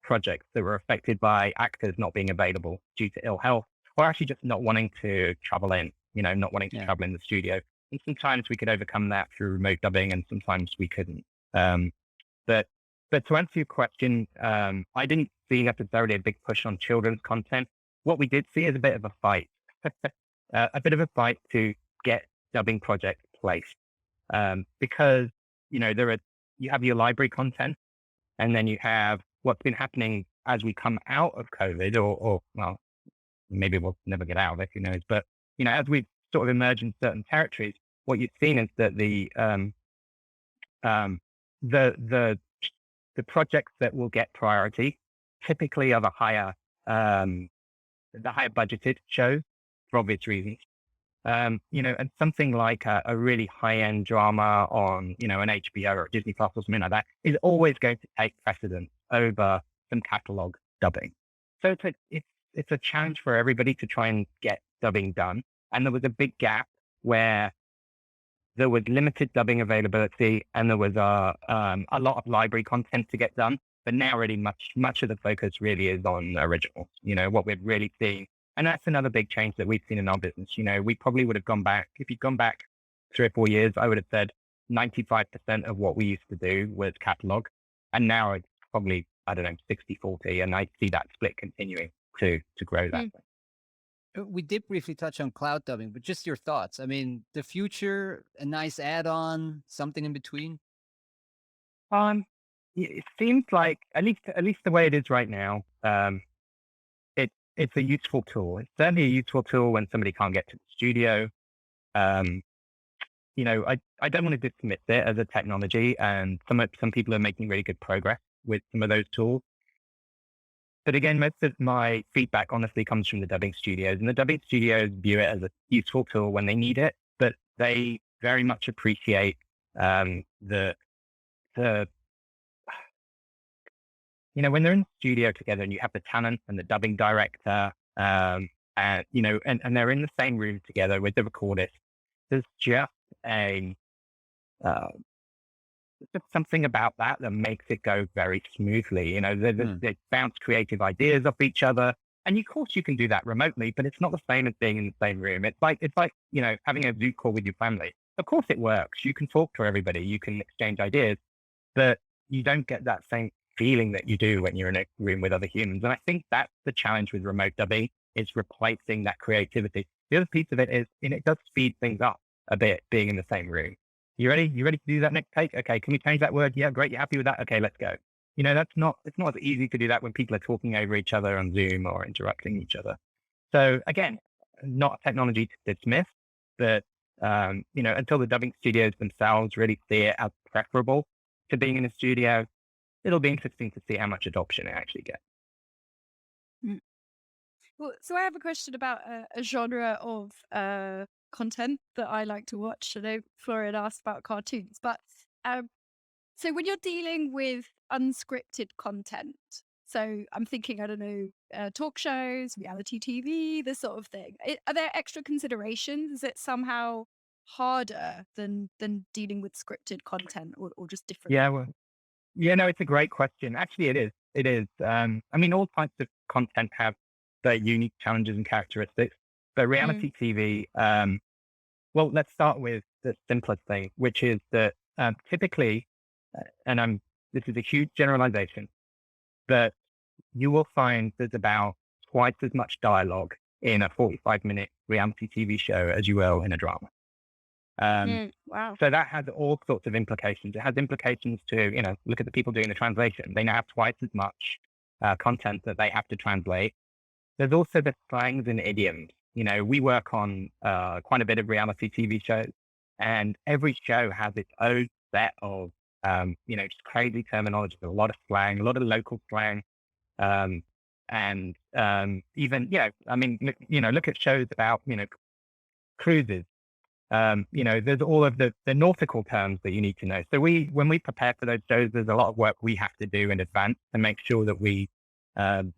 projects that were affected by actors not being available due to ill health, or actually just not wanting to travel in, not wanting to yeah. travel in the studio. And sometimes we could overcome that through remote dubbing, and sometimes we couldn't. Um, but But to answer your question, I didn't see necessarily a big push on children's content. What we did see is a bit of a fight, a bit of a fight to get dubbing projects placed, because you have your library content, and then you have what's been happening as we come out of COVID, or well, maybe we'll never get out of it, who knows? But as we sort of emerge in certain territories, what you've seen is that the projects that will get priority typically are the higher budgeted shows for obvious reasons. And something like a really high end drama on, an HBO or Disney Plus or something like that is always going to take precedence over some catalog dubbing. So it's a challenge for everybody to try and get dubbing done. And there was a big gap where there was limited dubbing availability and there was a lot of library content to get done. But now really much of the focus really is on originals, what we're really seeing. And that's another big change that we've seen in our business. We probably would have gone back, if you'd gone back 3 or 4 years, I would have said 95% of what we used to do was catalog. And now it's probably, 60-40. And I see that split continuing to grow that way. We did briefly touch on cloud dubbing, but just your thoughts. I mean, the future, a nice add-on, something in between? It seems like, at least the way it is right now, it's a useful tool. It's certainly a useful tool when somebody can't get to the studio. I don't want to dismiss it as a technology, and some people are making really good progress with some of those tools. But again, most of my feedback honestly comes from the dubbing studios, and the dubbing studios view it as a useful tool when they need it, but they very much appreciate when they're in the studio together and you have the talent and the dubbing director, and they're in the same room together with the recordist, there's just something about that makes it go very smoothly. They bounce creative ideas off each other. And of course you can do that remotely, but it's not the same as being in the same room. It's like having a Zoom call with your family. Of course it works. You can talk to everybody, you can exchange ideas, but you don't get that same feeling that you do when you're in a room with other humans. And I think that's the challenge with remote dubbing, is replacing that creativity. The other piece of it is, it does speed things up a bit being in the same room. You ready? You ready to do that next take? Okay, can we change that word? Yeah, great. You happy with that? Okay, let's go. It's not as easy to do that when people are talking over each other on Zoom or interrupting each other. So again, not a technology to dismiss, but until the dubbing studios themselves really see it as preferable to being in a studio, it'll be interesting to see how much adoption it actually gets. Well, so I have a question about a genre of content that I like to watch. I know Florian asked about cartoons, but so when you're dealing with unscripted content, so I'm thinking, talk shows, reality TV, this sort of thing. Are there extra considerations? Is it somehow harder than dealing with scripted content, or just different? No, it's a great question. Actually, it is. It is. All types of content have their unique challenges and characteristics. But reality TV, let's start with the simplest thing, which is that typically, this is a huge generalization, but you will find there's about twice as much dialogue in a 45-minute reality TV show as you will in a drama. Wow. So that has all sorts of implications. It has implications to, look at the people doing the translation. They now have twice as much content that they have to translate. There's also the slangs and idioms. We work on quite a bit of reality TV shows, and every show has its own set of, just crazy terminology, a lot of slang, a lot of local slang. Even, look at shows about, cruises. There's all of the nautical terms that you need to know. So when we prepare for those shows, there's a lot of work we have to do in advance to make sure that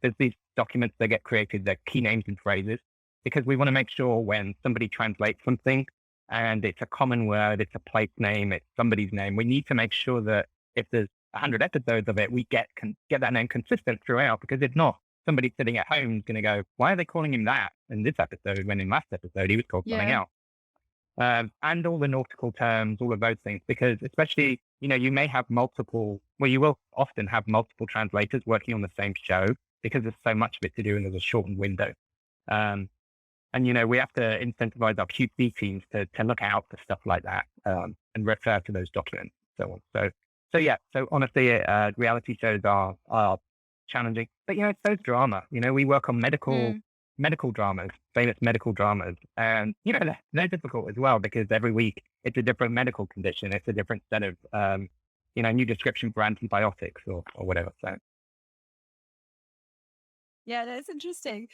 there's these documents that get created, they're key names and phrases, because we want to make sure when somebody translates something and it's a common word, it's a place name, it's somebody's name, we need to make sure that if there's 100 episodes of it, we get that name consistent throughout, because if not, somebody sitting at home is going to go, why are they calling him that in this episode when in last episode he was called something else? And all the nautical terms, all of those things, because especially you may have you will often have multiple translators working on the same show because there's so much of it to do and there's a shortened window. And, we have to incentivize our QC teams to look out for stuff like that, and refer to those documents and so on. So honestly, reality shows are challenging, but, so is drama. We work on medical dramas, famous medical dramas. And, they're difficult as well because every week it's a different medical condition. It's a different set of, new description for antibiotics or whatever. So. Yeah, that's interesting.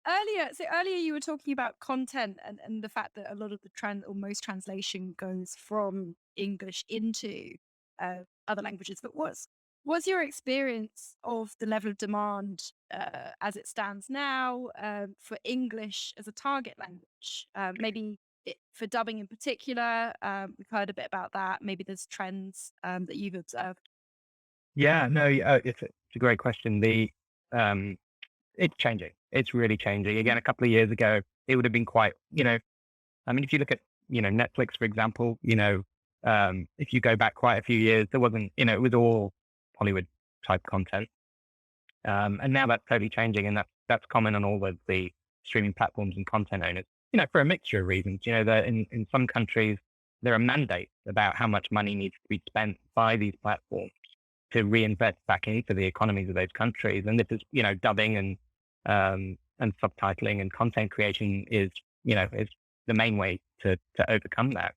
Earlier you were talking about content and the fact that a lot of or most translation goes from English into other languages. But what's your experience of the level of demand as it stands now for English as a target language? Maybe for dubbing in particular, we've heard a bit about that. Maybe there's trends that you've observed. Yeah, no, it's a great question. It's changing. It's really changing. Again, a couple of years ago, it would have been quite, if you look at, Netflix, for example, if you go back quite a few years, there wasn't, it was all Hollywood type content. And now that's totally changing. And that's common on all of the streaming platforms and content owners, for a mixture of reasons. That in some countries, there are mandates about how much money needs to be spent by these platforms to reinvest back into the economies of those countries. And this is, dubbing and subtitling and content creation is the main way to overcome that.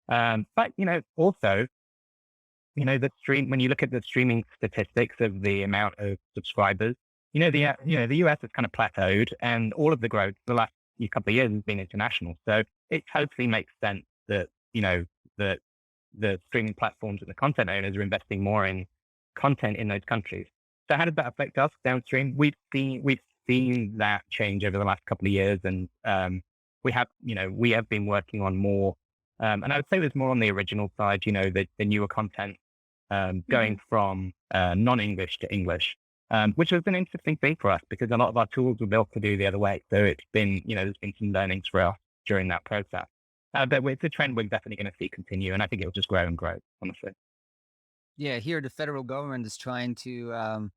But, also, when you look at the streaming statistics of the amount of subscribers, the US has kind of plateaued, and all of the growth the last couple of years has been international. So it totally makes sense that, that the streaming platforms and the content owners are investing more in content in those countries. So how does that affect us downstream? We've seen that change over the last couple of years, and we have been working on more, and I would say there's more on the original side. The newer content going from non-English to English, which was an interesting thing for us because a lot of our tools were built to do the other way. So it's been, there's been some learnings for us during that process. But it's a trend we're definitely going to see continue, and I think it will just grow and grow, honestly. Yeah, here the federal government is trying to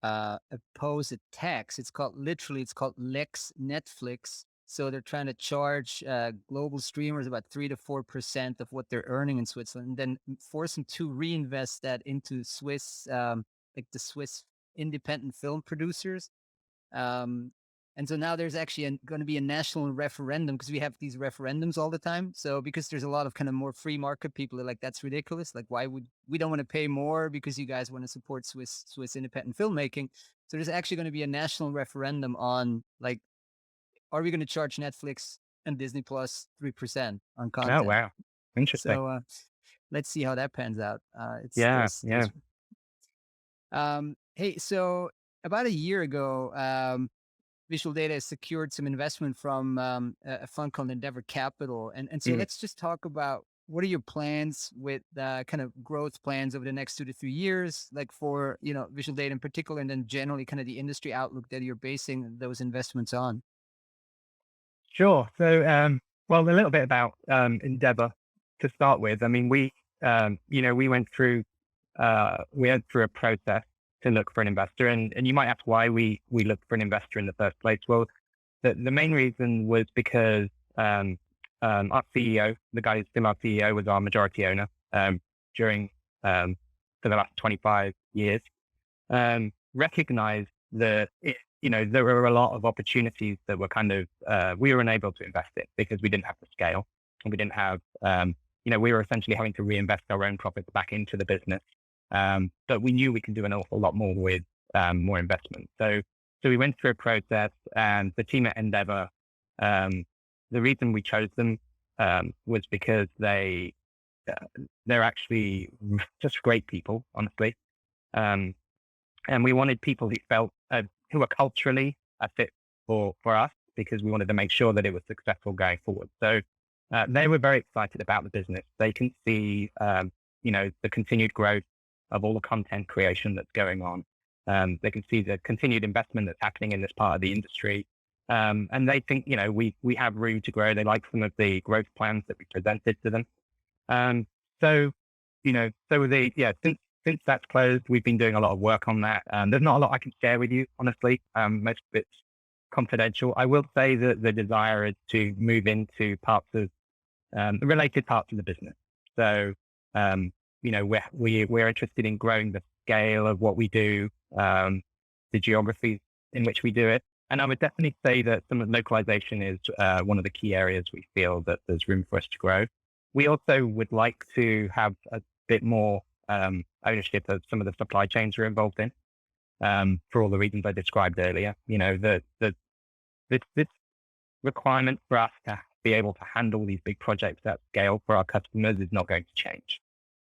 oppose a tax. It's called Lex Netflix. So they're trying to charge global streamers about 3 to 4% of what they're earning in Switzerland, and then force them to reinvest that into Swiss, like the Swiss independent film producers. And so now there's actually going to be a national referendum because we have these referendums all the time. So because there's a lot of kind of more free market people are like, that's ridiculous. Like, why would we don't want to pay more because you guys want to support Swiss independent filmmaking? So there's actually going to be a national referendum on like, are we going to charge Netflix and Disney Plus 3% on content? Oh, wow. Interesting. So let's see how that pans out. Yeah. Hey, so about a year ago, Visual Data has secured some investment from a fund called Endeavor Capital. And so let's just talk about what are your plans with kind of growth plans over the next 2 to 3 years, like for, Visual Data in particular, and then generally kind of the industry outlook that you're basing those investments on. Sure. So, well, a little bit about Endeavor to start with. I mean, we went through a process to look for an investor, and you might ask why we looked for an investor in the first place. Well, the main reason was because our CEO, the guy who's still our CEO, was our majority owner during for the last 25 years. Recognized that there were a lot of opportunities that were kind of we were unable to invest in because we didn't have the scale, and we didn't have we were essentially having to reinvest our own profits back into the business. But we knew we can do an awful lot more with more investment. So we went through a process, and the team at Endeavor, the reason we chose them was because they're actually just great people, honestly. And we wanted people who are culturally a fit for us because we wanted to make sure that it was successful going forward. So they were very excited about the business. They can see, the continued growth of all the content creation that's going on. They can see the continued investment that's happening in this part of the industry. And they think, we have room to grow. They like some of the growth plans that we presented to them. So, since that's closed, we've been doing a lot of work on that. There's not a lot I can share with you, honestly. Most of it's confidential. I will say that the desire is to move into parts of related parts of the business. So, we're interested in growing the scale of what we do, the geographies in which we do it. And I would definitely say that some of localization is one of the key areas we feel that there's room for us to grow. We also would like to have a bit more ownership of some of the supply chains we're involved in, for all the reasons I described earlier. This requirement for us to be able to handle these big projects at scale for our customers is not going to change.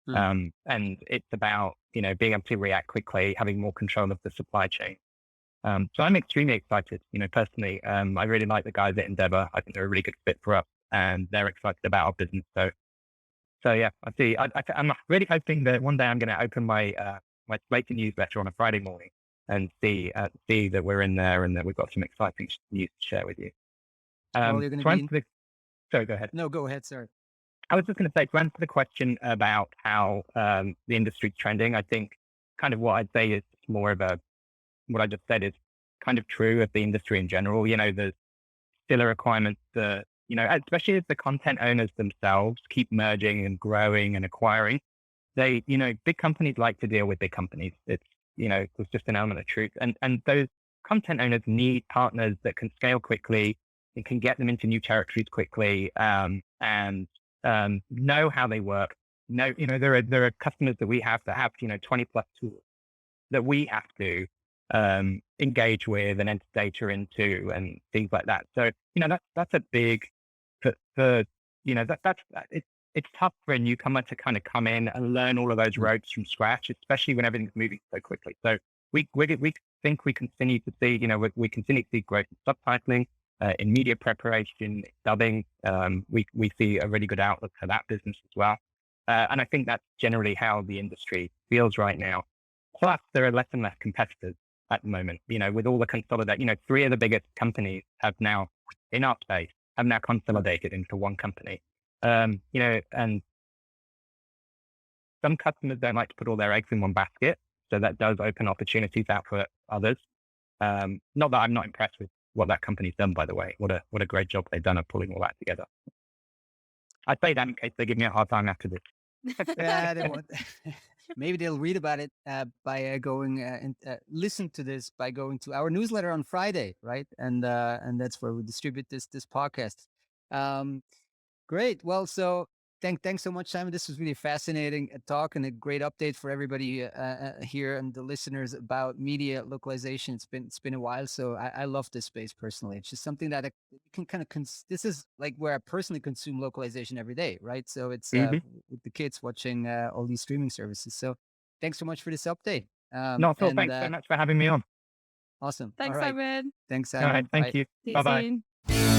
And it's about, being able to react quickly, having more control of the supply chain. So I'm extremely excited, personally. I really like the guys at Endeavor. I think they're a really good fit for us, and they're excited about our business. So yeah, I see. I'm really hoping that one day I'm going to open my Slater newsletter on a Friday morning and see that we're in there and that we've got some exciting news to share with you. You're going to be Sorry, go ahead. No, go ahead, sir. I was just going to say, to answer the question about how the industry's trending, I think kind of what I'd say is more of what I just said is kind of true of the industry in general. There's still a requirement that, especially as the content owners themselves keep merging and growing and acquiring, big companies like to deal with big companies. It's just an element of truth. And those content owners need partners that can scale quickly, and can get them into new territories quickly, and know how they work. There are customers that we have that have, 20 plus tools that we have to engage with and enter data into and things like that. So, that's a big, it's tough for a newcomer to kind of come in and learn all of those roads from scratch, especially when everything's moving so quickly. So we think we continue to see, we continue to see growth in subtitling, in media preparation, dubbing. We see a really good outlook for that business as well. And I think that's generally how the industry feels right now. Plus, there are less and less competitors at the moment, with all the consolidate, 3 of the biggest companies have now, in our space, have now consolidated into one company. And some customers don't like to put all their eggs in one basket. So that does open opportunities out for others. Not that I'm not impressed with what that company's done, by the way. What a great job they've done of pulling all that together. I say that in case they give me a hard time after this. Yeah, they won't. Maybe they'll read about it by going and listen to this by going to our newsletter on Friday, right? And that's where we distribute this podcast. Great. Well, so thanks so much, Simon. This was really fascinating talk and a great update for everybody here and the listeners about media localization. It's been a while, so I love this space personally. It's just something that I can kind of this is like where I personally consume localization every day, right? So it's with the kids watching all these streaming services. So thanks so much for this update. Not at all. Thanks so much for having me on. Awesome. Thanks, all right. Simon. Thanks, Simon. All right. Thank you. See you Bye-bye. soon.